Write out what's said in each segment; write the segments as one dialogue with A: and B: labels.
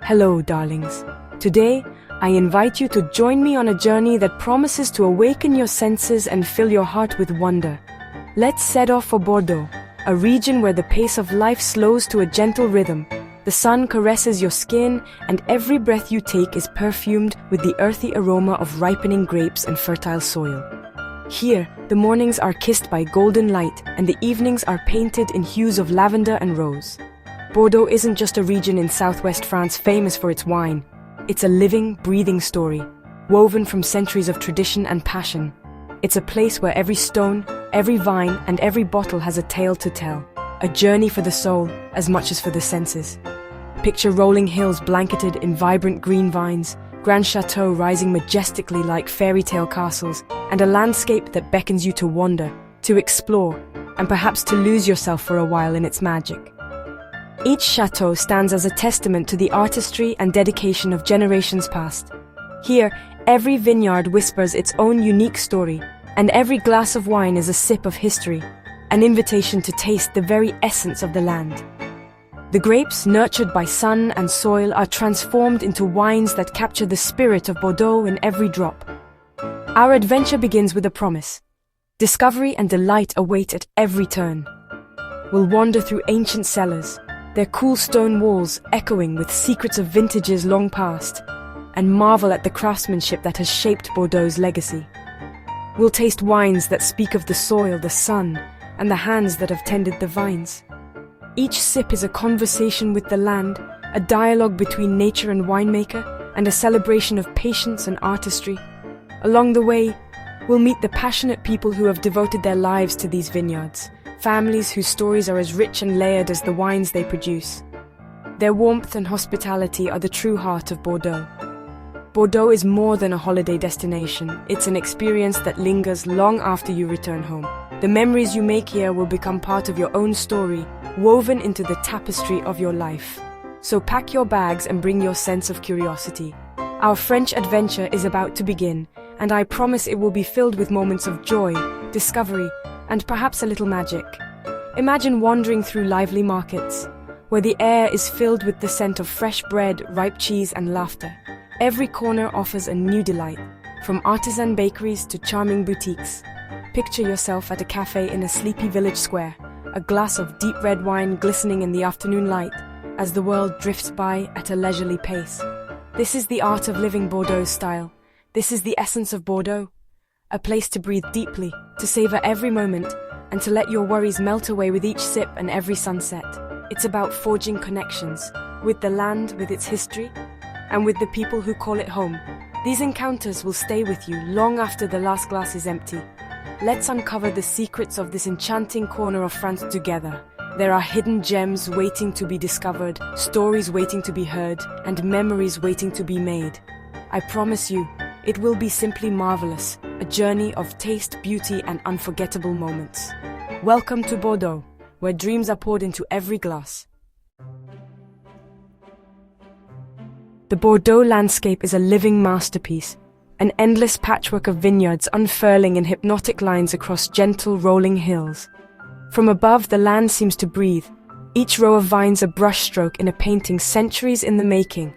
A: Hello, darlings. Today, I invite you to join me on a journey that promises to awaken your senses and fill your heart with wonder. Let's set off for Bordeaux, a region where the pace of life slows to a gentle rhythm. The sun caresses your skin, and every breath you take is perfumed with the earthy aroma of ripening grapes and fertile soil. Here, the mornings are kissed by golden light, and the evenings are painted in hues of lavender and rose. Bordeaux isn't just a region in southwest France famous for its wine. It's a living, breathing story, woven from centuries of tradition and passion. It's a place where every stone, every vine, and every bottle has a tale to tell, a journey for the soul as much as for the senses. Picture rolling hills blanketed in vibrant green vines, grand chateaux rising majestically like fairy tale castles, and a landscape that beckons you to wander, to explore, and perhaps to lose yourself for a while in its magic. Each chateau stands as a testament to the artistry and dedication of generations past. Here, every vineyard whispers its own unique story, and every glass of wine is a sip of history, an invitation to taste the very essence of the land. The grapes, nurtured by sun and soil, are transformed into wines that capture the spirit of Bordeaux in every drop. Our adventure begins with a promise. Discovery and delight await at every turn. We'll wander through ancient cellars, their cool stone walls echoing with secrets of vintages long past, and marvel at the craftsmanship that has shaped Bordeaux's legacy. We'll taste wines that speak of the soil, the sun, and the hands that have tended the vines. Each sip is a conversation with the land, a dialogue between nature and winemaker, and a celebration of patience and artistry. Along the way, we'll meet the passionate people who have devoted their lives to these vineyards, families whose stories are as rich and layered as the wines they produce. Their warmth and hospitality are the true heart of Bordeaux. Bordeaux is more than a holiday destination. It's an experience that lingers long after you return home. The memories you make here will become part of your own story, woven into the tapestry of your life. So pack your bags and bring your sense of curiosity. Our French adventure is about to begin, and I promise it will be filled with moments of joy, discovery, and perhaps a little magic. Imagine wandering through lively markets, where the air is filled with the scent of fresh bread, ripe cheese, and laughter. Every corner offers a new delight, from artisan bakeries to charming boutiques. Picture yourself at a cafe in a sleepy village square, a glass of deep red wine glistening in the afternoon light, as the world drifts by at a leisurely pace. This is the art of living Bordeaux style. This is the essence of Bordeaux. A place to breathe deeply, to savor every moment, and to let your worries melt away with each sip and every sunset. It's about forging connections, with the land, with its history, and with the people who call it home. These encounters will stay with you long after the last glass is empty. Let's uncover the secrets of this enchanting corner of France together. There are hidden gems waiting to be discovered, stories waiting to be heard, and memories waiting to be made. I promise you, it will be simply marvelous, a journey of taste, beauty, and unforgettable moments. Welcome to Bordeaux, where dreams are poured into every glass. The Bordeaux landscape is a living masterpiece, an endless patchwork of vineyards unfurling in hypnotic lines across gentle, rolling hills. From above, the land seems to breathe, each row of vines a brushstroke in a painting centuries in the making.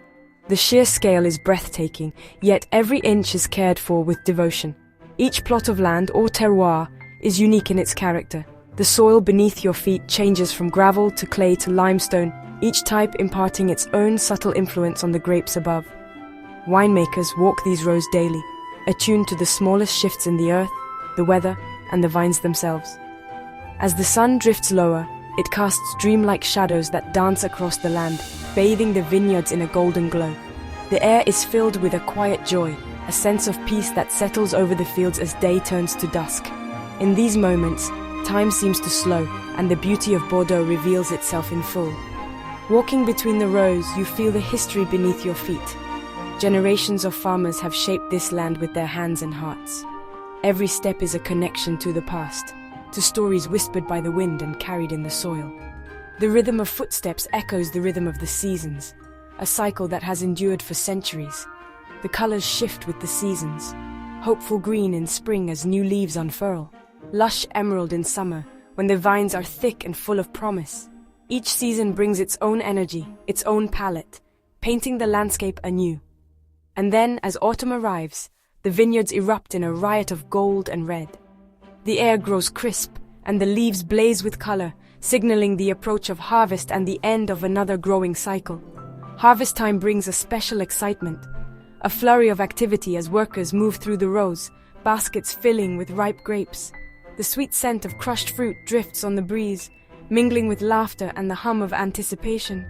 A: The sheer scale is breathtaking, yet every inch is cared for with devotion. Each plot of land, or terroir, is unique in its character. The soil beneath your feet changes from gravel to clay to limestone, each type imparting its own subtle influence on the grapes above. Winemakers walk these rows daily, attuned to the smallest shifts in the earth, the weather, and the vines themselves. As the sun drifts lower, it casts dreamlike shadows that dance across the land, bathing the vineyards in a golden glow. The air is filled with a quiet joy, a sense of peace that settles over the fields as day turns to dusk. In these moments, time seems to slow, and the beauty of Bordeaux reveals itself in full. Walking between the rows, you feel the history beneath your feet. Generations of farmers have shaped this land with their hands and hearts. Every step is a connection to the past, to stories whispered by the wind and carried in the soil. The rhythm of footsteps echoes the rhythm of the seasons, a cycle that has endured for centuries. The colors shift with the seasons, hopeful green in spring as new leaves unfurl, lush emerald in summer when the vines are thick and full of promise. Each season brings its own energy, its own palette, painting the landscape anew. And then, as autumn arrives, the vineyards erupt in a riot of gold and red. The air grows crisp, and the leaves blaze with color, signaling the approach of harvest and the end of another growing cycle. Harvest time brings a special excitement, a flurry of activity as workers move through the rows, baskets filling with ripe grapes. The sweet scent of crushed fruit drifts on the breeze, mingling with laughter and the hum of anticipation.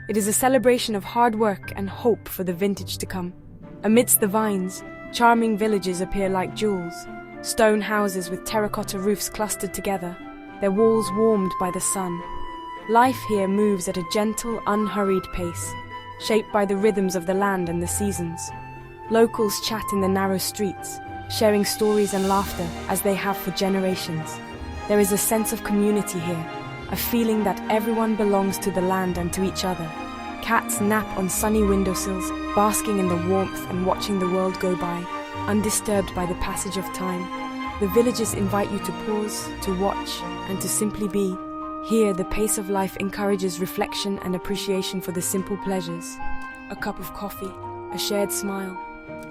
A: It is a celebration of hard work and hope for the vintage to come. Amidst the vines, charming villages appear like jewels, stone houses with terracotta roofs clustered together, their walls warmed by the sun. Life here moves at a gentle, unhurried pace, shaped by the rhythms of the land and the seasons. Locals chat in the narrow streets, sharing stories and laughter as they have for generations. There is a sense of community here, a feeling that everyone belongs to the land and to each other. Cats nap on sunny windowsills, basking in the warmth and watching the world go by, undisturbed by the passage of time. The villages invite you to pause, to watch, and to simply be. Here, the pace of life encourages reflection and appreciation for the simple pleasures. A cup of coffee, a shared smile,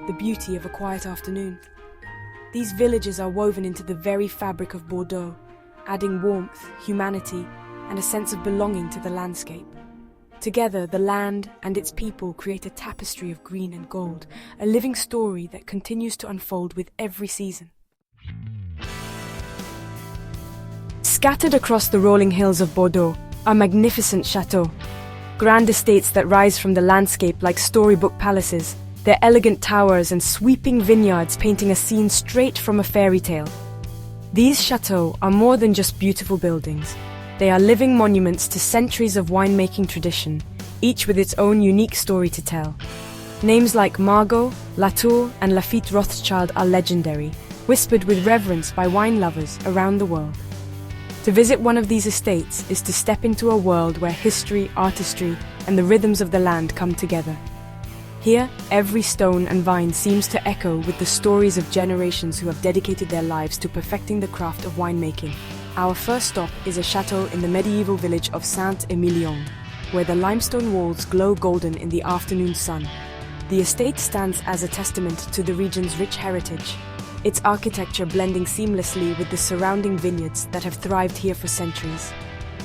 A: the beauty of a quiet afternoon. These villages are woven into the very fabric of Bordeaux, adding warmth, humanity, and a sense of belonging to the landscape. Together, the land and its people create a tapestry of green and gold, a living story that continues to unfold with every season. Scattered across the rolling hills of Bordeaux are magnificent chateaux, grand estates that rise from the landscape like storybook palaces, their elegant towers and sweeping vineyards painting a scene straight from a fairy tale. These chateaux are more than just beautiful buildings. They are living monuments to centuries of winemaking tradition, each with its own unique story to tell. Names like Margaux, Latour, and Lafite Rothschild are legendary, whispered with reverence by wine lovers around the world. To visit one of these estates is to step into a world where history, artistry, and the rhythms of the land come together. Here, every stone and vine seems to echo with the stories of generations who have dedicated their lives to perfecting the craft of winemaking. Our first stop is a chateau in the medieval village of Saint-Émilion, where the limestone walls glow golden in the afternoon sun. The estate stands as a testament to the region's rich heritage, its architecture blending seamlessly with the surrounding vineyards that have thrived here for centuries.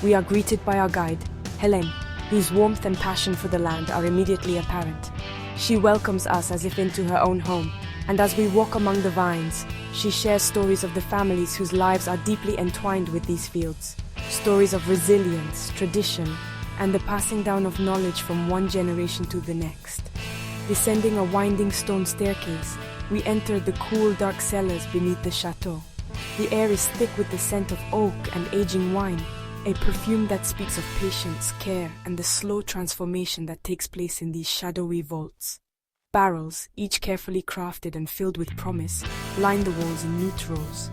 A: We are greeted by our guide, Hélène, whose warmth and passion for the land are immediately apparent. She welcomes us as if into her own home, and as we walk among the vines, she shares stories of the families whose lives are deeply entwined with these fields. Stories of resilience, tradition, and the passing down of knowledge from one generation to the next. Descending a winding stone staircase, we enter the cool, dark cellars beneath the chateau. The air is thick with the scent of oak and aging wine, a perfume that speaks of patience, care, and the slow transformation that takes place in these shadowy vaults. Barrels, each carefully crafted and filled with promise, line the walls in neat rows.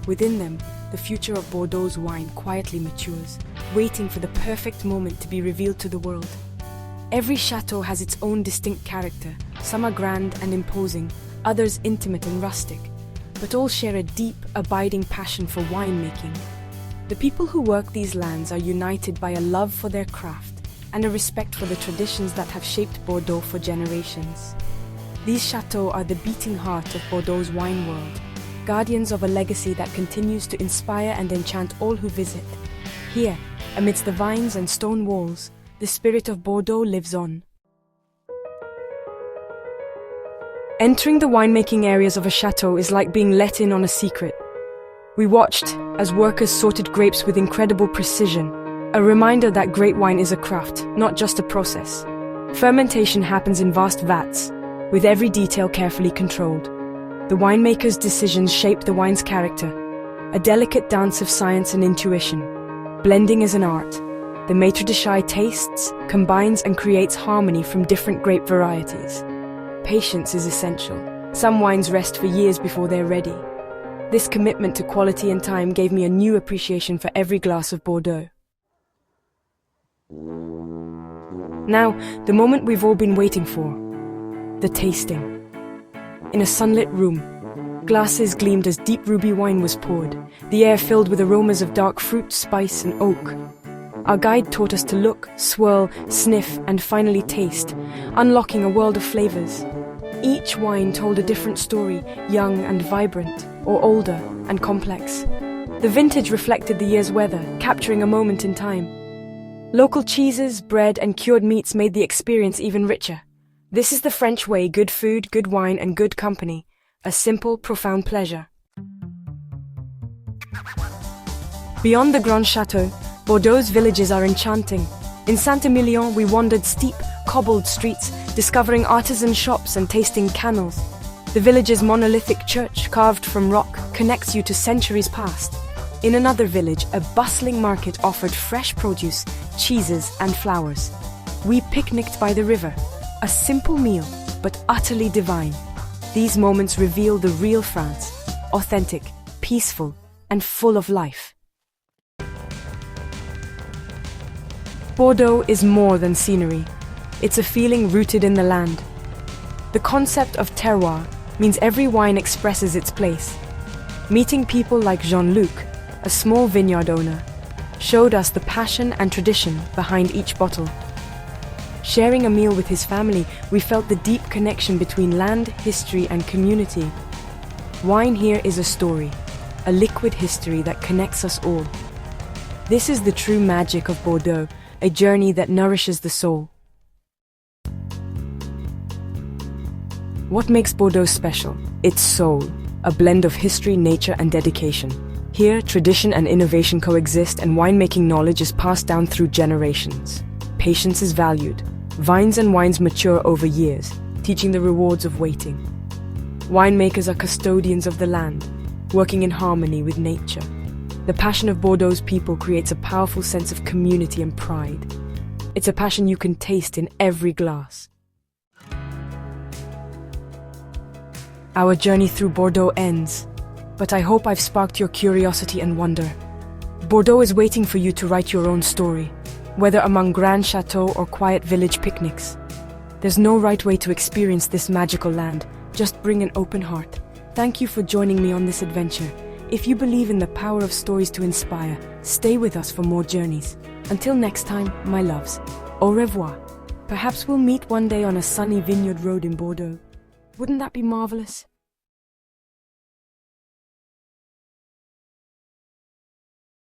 A: Within them, the future of Bordeaux's wine quietly matures, waiting for the perfect moment to be revealed to the world. Every chateau has its own distinct character. Some are grand and imposing, others intimate and rustic, but all share a deep, abiding passion for winemaking. The people who work these lands are united by a love for their craft and a respect for the traditions that have shaped Bordeaux for generations. These chateaux are the beating heart of Bordeaux's wine world, guardians of a legacy that continues to inspire and enchant all who visit. Here, amidst the vines and stone walls, the spirit of Bordeaux lives on. Entering the winemaking areas of a chateau is like being let in on a secret. We watched as workers sorted grapes with incredible precision, a reminder that great wine is a craft, not just a process. Fermentation happens in vast vats, with every detail carefully controlled. The winemaker's decisions shape the wine's character, a delicate dance of science and intuition. Blending is an art. The maître de chai tastes, combines and creates harmony from different grape varieties. Patience is essential. Some wines rest for years before they're ready. This commitment to quality and time gave me a new appreciation for every glass of Bordeaux. Now, the moment we've all been waiting for. The tasting. In a sunlit room, glasses gleamed as deep ruby wine was poured, the air filled with aromas of dark fruit, spice, and oak. Our guide taught us to look, swirl, sniff, and finally taste, unlocking a world of flavors. Each wine told a different story, young and vibrant, or older and complex. The vintage reflected the year's weather, capturing a moment in time. Local cheeses, bread, and cured meats made the experience even richer. This is the French way: good food, good wine, and good company. A simple, profound pleasure. Beyond the Grand Chateau, Bordeaux's villages are enchanting. In Saint-Emilion, we wandered steep, cobbled streets, discovering artisan shops and tasting canals. The village's monolithic church, carved from rock, connects you to centuries past. In another village, a bustling market offered fresh produce, cheeses, and flowers. We picnicked by the river, a simple meal, but utterly divine. These moments reveal the real France, authentic, peaceful, and full of life. Bordeaux is more than scenery. It's a feeling rooted in the land. The concept of terroir means every wine expresses its place. Meeting people like Jean-Luc, a small vineyard owner, showed us the passion and tradition behind each bottle. Sharing a meal with his family, we felt the deep connection between land, history, and community. Wine here is a story, a liquid history that connects us all. This is the true magic of Bordeaux, a journey that nourishes the soul. What makes Bordeaux special? Its soul, a blend of history, nature, and dedication. Here, tradition and innovation coexist, and winemaking knowledge is passed down through generations. Patience is valued. Vines and wines mature over years, teaching the rewards of waiting. Winemakers are custodians of the land, working in harmony with nature. The passion of Bordeaux's people creates a powerful sense of community and pride. It's a passion you can taste in every glass. Our journey through Bordeaux ends, but I hope I've sparked your curiosity and wonder. Bordeaux is waiting for you to write your own story, whether among grand chateaux or quiet village picnics. There's no right way to experience this magical land. Just bring an open heart. Thank you for joining me on this adventure. If you believe in the power of stories to inspire, stay with us for more journeys. Until next time, my loves, au revoir. Perhaps we'll meet one day on a sunny vineyard road in Bordeaux. Wouldn't that be marvelous?